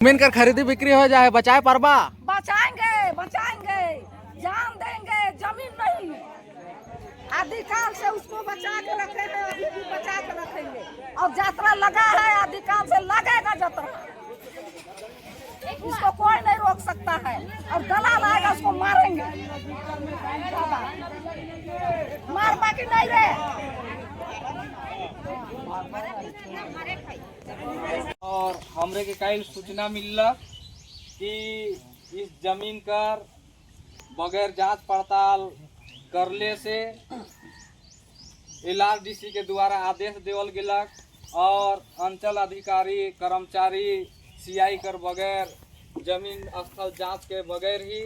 जमीन कर खरीदी बिक्री हो जाए बचाए परबा बचाएंगे बचाएंगे जान देंगे जमीन नहीं आदिकाल से उसको बचा के रखे हैं अभी भी बचा के रखेंगे और यात्रा लगा है आदिकाल से लगेगा यात्रा इसको कोई नहीं रोक सकता है और दलाल आएगा उसको मारेंगे मार बाकी नहीं रे और हमरे के कई सूचना मिलला कि इस जमीन कर बगैर जांच पड़ताल करले से LRDC के द्वारा आदेश देवल गेलक और अंचल अधिकारी कर्मचारी CI कर बगैर जमीन स्थल जांच के बगैर ही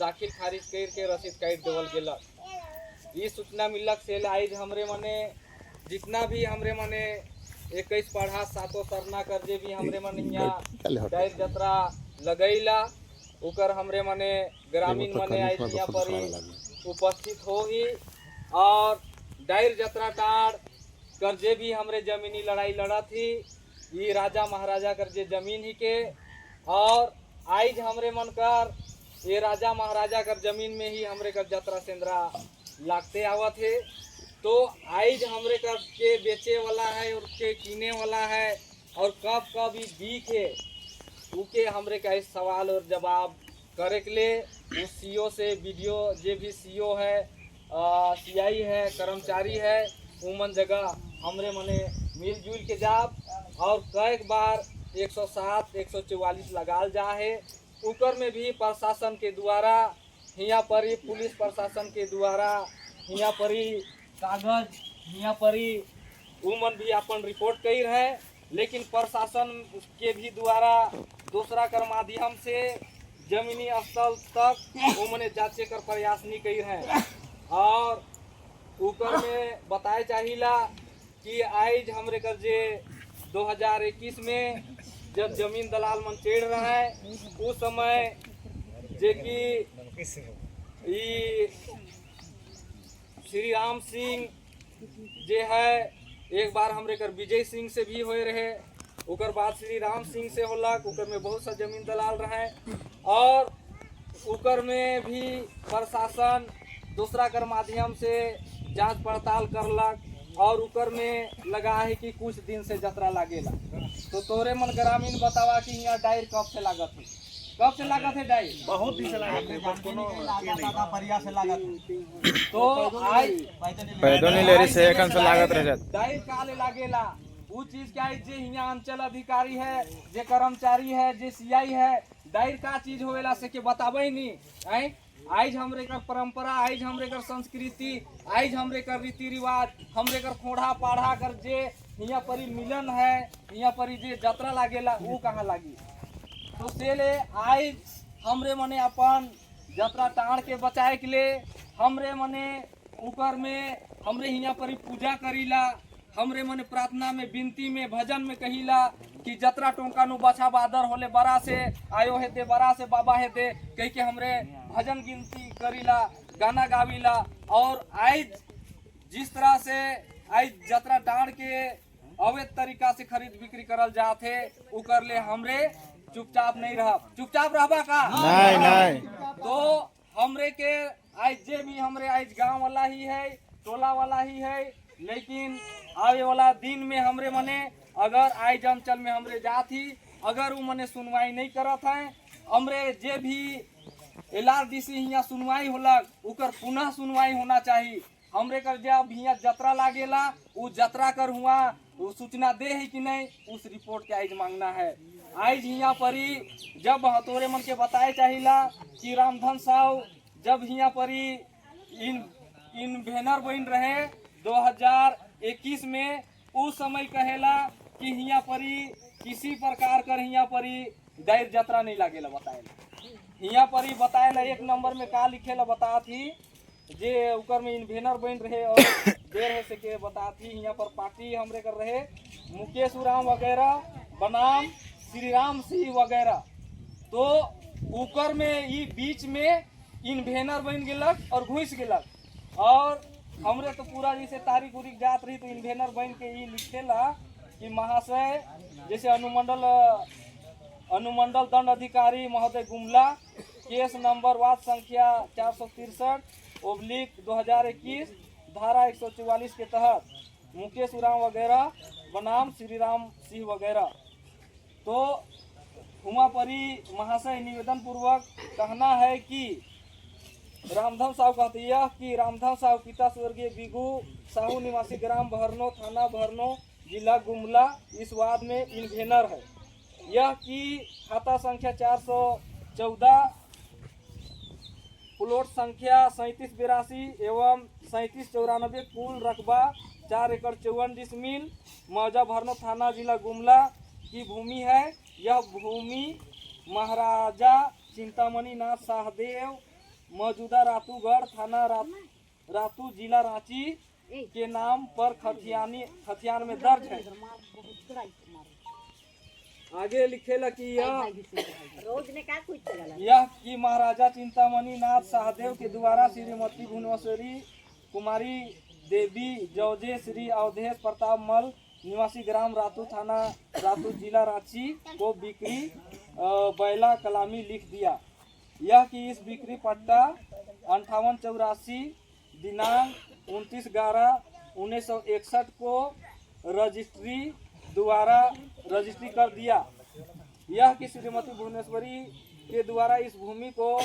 दाखिल खारिज कर के रसीद काट देवल गेलक। ये सूचना मिलक से आज हमरे मने जितना भी हमरे मने 21 पढ़ा सातों सरना कर जे भी हमरे मन यहाँ डायर जत्रा लगैला उकर हमरे मने ग्रामीण मने आई यहाँ पर उपस्थित हो ही और डायर जत्रा टाड़ कर जे भी हमरे जमीनी लड़ाई लड़ा थी ये राजा महाराजा कर जे जमीन ही के और आज हमरे मन कर ये राजा महाराजा कर जमीन में ही हमरे कर जत्रा सेंद्रा लागते आवत है। तो आज हमरे कर के बेचे वाला है और के कीने वाला है और कब कब ही बीक है उके हमरे का इस सवाल और जवाब करे के लिए उस CO से वीडियो जे भी CO है CI है कर्मचारी है उमन जगह हमरे मने मिलजुल के जाब और कई बार 107 144 लगाल जा है उकर में भी प्रशासन के द्वारा यहाँ पर ही पुलिस प्रशासन के द्वारा यहाँ पर ही कागज यहाँ पर ही उमन भी अपन रिपोर्ट कर है लेकिन प्रशासन के भी द्वारा दूसरा कर माध्यम से जमीनी स्थल तक उमने जांचे कर प्रयास नहीं कर है और ऊपर में बताए चाहिला कि आज हमरे कर जे 2021 में जब जमीन दलाल मन चढ़ रहा है उस समय जे कि श्री राम सिंह जे है एक बार हमरे कर विजय सिंह से भी होए रहे उकर बाद श्री राम सिंह से होलक उकर में बहुत सा जमीन दलाल रहे और उकर में भी प्रशासन दूसरा कर माध्यम से जांच पड़ताल करलक और उकर में लगा है कि कुछ दिन से जतरा लागेला। तो तोरे मन ग्रामीण बतावा कि यहाँ डायर कब से लागत है कब से लागत है डायर बहुत दिन से लागत है तो आज पैदल नहीं ले रही से एकन से लागत रह जात डायर काले लागेला वो चीज क्या है जे यहाँ अंचल अधिकारी है जे कर्मचारी है जे CI है डायर का चीज होवेला से के बतावे नहीं आज हमरे कर परंपरा आज हमरे कर संस्कृति आज हमरे कर रीति रिवाज हमरे कर खोड़ा पाढ़ा कर जे यहाँ पर मिलन है यहाँ पर जे जतरा लागेला वो कहाँ लागी। तो सेले आज हमरे मने अपन जतरा टाण के बचाए के लिए हमरे मने ऊपर में हमरे यहाँ पर पूजा करीला हमरे मने प्रार्थना में विनती में भजन में कहिला कि जतरा टोंका नु बछा बादर होले बड़ा से आयो है दे बड़ा से बाबा है दे कह के हमरे भजन गिनती करीला गाना गावीला और आज जिस तरह से आज जतरा डांड के अवैध तरीका से खरीद बिक्री करल जाते उकर ले हमरे चुपचाप नहीं रहा चुपचाप रहबा का नहीं तो हमरे के आज जे भी हमरे आज गांव वाला ही है टोला वाला ही है लेकिन आवे वाला दिन में हमरे मने अगर आज अंचल में हमरे जात ही अगर वो मने सुनवाई नहीं करत है हमरे जे भी LRDC यहाँ सुनवाई होलक उकर पुनः सुनवाई होना चाहिए हमरे कर जब यहाँ जतरा लागेला उस जतरा कर हुआ वो सूचना दे है कि नहीं उस रिपोर्ट के आज मांगना है। आज यहाँ पर ही जब हतोरे मन के बताए चाहिला कि रामधन साहु जब यहाँ पर ही इन बैनर बन रहे 2021 में उस समय कहेला कि यहाँ पर ही किसी प्रकार कर यहाँ पर ही डायर जतरा नहीं लागेला बताएला यहाँ पर ही बताएला 1 नंबर में का लिखेला बता थी जे उकर में इन बैनर बन रहे और देर है से के बता थी यहाँ पर पार्टी हमरे कर रहे मुकेश उराम वगैरह बनाम श्री राम सिंह वगैरह तो उकर में ये बीच में इन बैनर बन गेलक और घुस गेलक और हमरे तो पूरा जैसे तारीख उरीख जात रही तो इन बैनर बन के ये लिखेला कि महाशय जैसे अनुमंडल अनुमंडल दंड अधिकारी महोदय गुमला, केस नंबर वाद संख्या 463/2021 धारा 144 के तहत मुकेश उरांव वगैरह बनाम श्री राम सिंह वगैरह। तो उमापरी महाशय निवेदन पूर्वक कहना है कि रामधन साहू कहते यह कि रामधन साहू पिता स्वर्गीय बिगू साहू निवासी ग्राम भरनो, थाना भरनो, जिला गुमला इस वाद में इन्वेनर है। यह कि खाता संख्या 414 प्लॉट संख्या 3782 एवं 3794 कुल रकबा 4 एकड़ 54 डिसमिल मौजा भरनो, थाना जिला गुमला की भूमि है। यह भूमि महाराजा चिंतामणि नाथ शाहदेव मौजूदा रातूगढ़, थाना रातू, जिला रांची के नाम पर खतियान में दर्ज है। आगे लिखेला कि यह कि महाराजा चिंतामणि नाथ शाहदेव के द्वारा श्रीमती भुवनेश्वरी कुमारी देवी जौजे श्री अवधेश प्रताप मल निवासी ग्राम रातू, थाना रातू, जिला रांची को बिक्री बैला कलामी लिख दिया। यह कि इस बिक्री पट्टा 5884 दिनांक 29/11/1961 को रजिस्ट्री द्वारा रजिस्ट्री कर दिया। यह कि श्रीमती भुवनेश्वरी के द्वारा इस भूमि को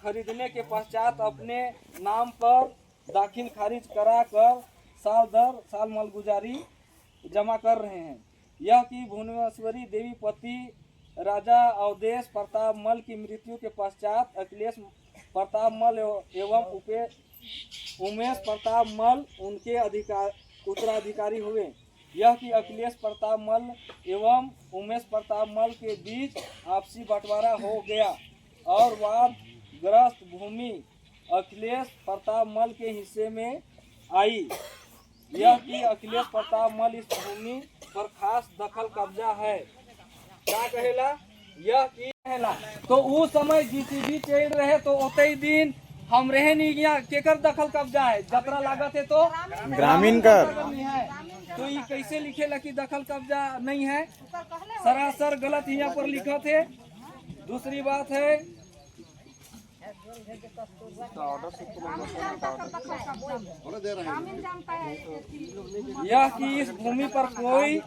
खरीदने के पश्चात अपने नाम पर दाखिल खारिज करा कर साल दर साल मालगुजारी जमा कर रहे हैं। यह कि भुवनेश्वरी देवी पति राजा अवधेश प्रताप मल की मृत्यु के पश्चात अखिलेश प्रताप मल एवं उमेश प्रताप मल उनके उत्तराधिकारी हुए। यह कि अखिलेश प्रताप मल एवं उमेश प्रताप मल के बीच आपसी बंटवारा हो गया और वादग्रस्त भूमि अखिलेश प्रताप मल के हिस्से में आई। यह कि अखिलेश प्रताप मल इस भूमि पर खास दखल कब्जा है। क्या कहेला? यह कि कहेला तो उस समय जीसीबी चल रहे तो उतई दिन हम रहे नहीं गया केकर दखल कब्जा है, जतरा लागत है तो ग्रामीण कर है। तो ये कैसे लिखेला कि दखल कब्जा नहीं है? सरासर गलत यहाँ पर लिखा थे। दूसरी बात है यह कि इस भूमि पर कोई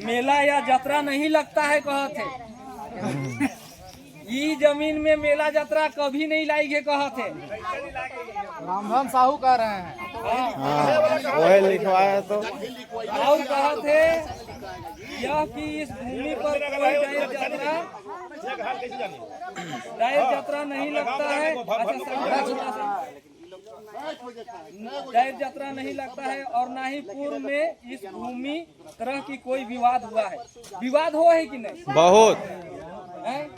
मेला या यात्रा नहीं लगता है कहते। ये जमीन में मेला यात्रा कभी नहीं लाई है कहते। रामधन साहू कह रहे हैं। वही लिखवाया तो और कहते यह कि इस भूमि पर कोई डायर यात्रा नहीं लगता है। डायर यात्रा नहीं लगता है और ना ही पूर्व में इस भूमि तरह की कोई विवाद हुआ है। विवाद हो है कि नहीं? बहुत है?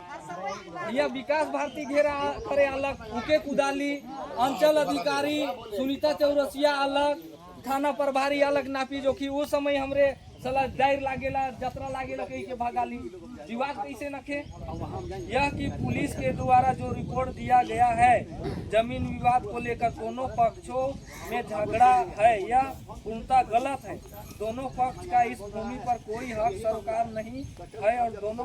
यह विकास भारती घेरा करे अलग, उके कुदाली अंचल अधिकारी सुनीता चौरसिया अलग, थाना प्रभारी अलग नापी जोखी। उस समय हमरे सला दायर लागेला यात्रा लागेला कहीं के भगाली विवाद कैसे नखे। यह कि पुलिस के द्वारा जो रिपोर्ट दिया गया है जमीन विवाद को लेकर दोनों पक्षों में झगड़ा है, यह पूर्णतः गलत है। दोनों पक्ष का इस भूमि पर कोई हक सरकार नहीं है और दोनों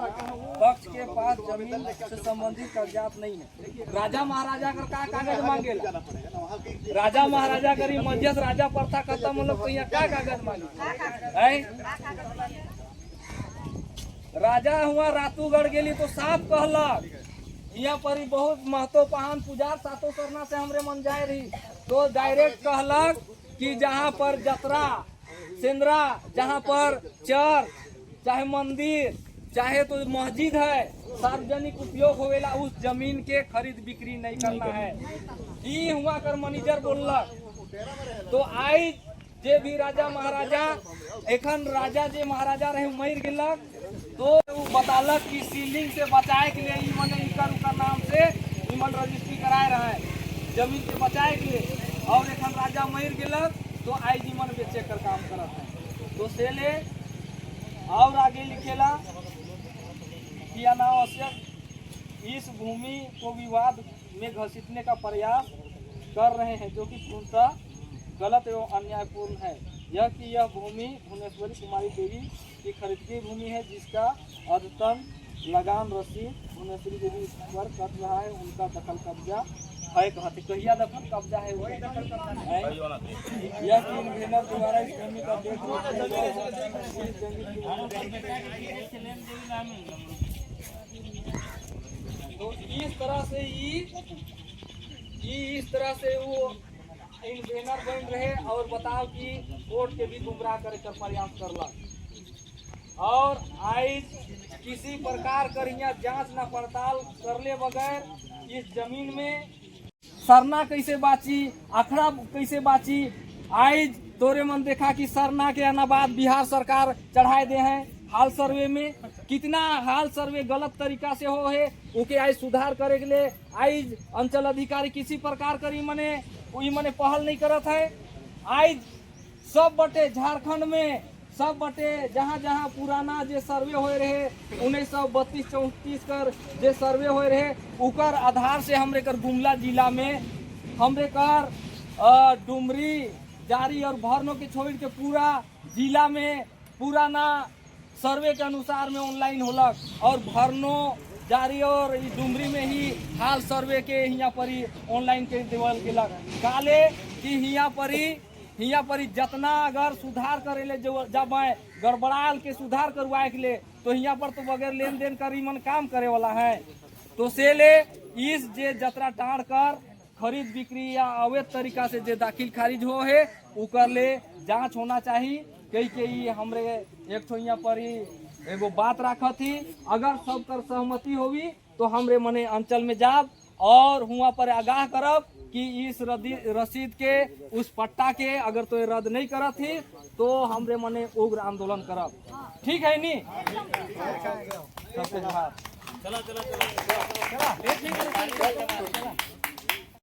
पक्ष के पास जमीन से संबंधित कागजात नहीं है। राजा महाराजा का कागज मांगेला? राजा महाराजा करी मध्यस्थ राजा प्रथा खत्म हो तो यहाँ क्या कागज मांगे? राजा हुआ रातूगढ़ गेली तो साफ कहलक यहाँ पर ही बहुत महत्वपूर्ण पुजार सातों करना से हमरे मन जाए रही तो डायरेक्ट कहलक कि जहाँ पर जतरा सेंद्रा, जहाँ पर चर्च चाहे मंदिर चाहे तो मस्जिद है सार्वजनिक उपयोग होवेला उस जमीन के खरीद बिक्री नहीं करना है। ये हुआ कर मैनेजर बोललक। तो आई जे भी राजा महाराजा एखन राजा जे महाराजा रहे मर गेलक तो वो बतालक कि सीलिंग से बचाए के लिए इमन इकर नाम से इमन रजिस्ट्री कराए रहे जमीन से बचाए के लिए। और एखन राजा मर गेलक तो आई जीवन बेचे कर काम करत है। तो सेले और आगे लिखेला कि अनावश्यक इस भूमि को विवाद में घसीटने का प्रयास कर रहे हैं जो कि पूर्णतः गलत एवं अन्यायपूर्ण है। यह कि यह भूमि भुवनेश्वरी कुमारी देवी की खरीदी भूमि है जिसका अद्यतन लगान रसीद मुनेश्वरी देवी पर कट रहा है, उनका दखल कब्जा है। कहते कहिया दखल कब्जा है वो यह 3 महीना द्वारा इस जमीन का देख तो इस तरह से वो इन बैनर बन रहे और बताओ कि कोर्ट के भी गुमराह करे कर प्रयास करला और आज किसी प्रकार कर यहाँ जांच न पड़ताल करले बगैर इस जमीन में सरना कैसे बाची, अखड़ा कैसे बाची। आज तोरे मन देखा कि सरना के अनाबाद बिहार सरकार चढ़ाए दे हैं हाल सर्वे में। कितना हाल सर्वे गलत तरीका से हो है ओके आज सुधार करे के लिए आज अंचल अधिकारी किसी प्रकार करी मने पहल नहीं करत है। आज सब बटे झारखंड में सब बटे जहाँ जहाँ पुराना जे सर्वे हो रहे 1932-34 कर जे सर्वे हो रहे उकर आधार से हमरे कर गुमला जिला में हमरे कर डुमरी जारी और भरनो के छोड़ के पूरा जिला में पुराना सर्वे के अनुसार में ऑनलाइन होलक और भरनो जारी और डुमरी में ही हाल सर्वे के यहाँ पर ही ऑनलाइन के देवल के लग काले कि यहाँ पर जितना अगर सुधार करे ले जब गड़बड़ाल के सुधार करवाए के लिए तो यहाँ पर तो बगैर लेन देन करी मन काम करे वाला है। तो से ले इस जे जतरा टाड़ कर खरीद बिक्री या अवैध तरीका से जे दाखिल खारिज हो है उकर ले जांच होना चाहिए। कई के हमरे एक ठो यहाँ पर एगो बात रखा थी अगर सब कर सहमति होगी तो हमरे मने अंचल में जाब और हुआ पर आगाह करब कि इस रसीद के उस पट्टा के अगर तो रद्द नहीं करत थी तो हमरे मने उग्र आंदोलन करब। ठीक है नी सबके जवाब चला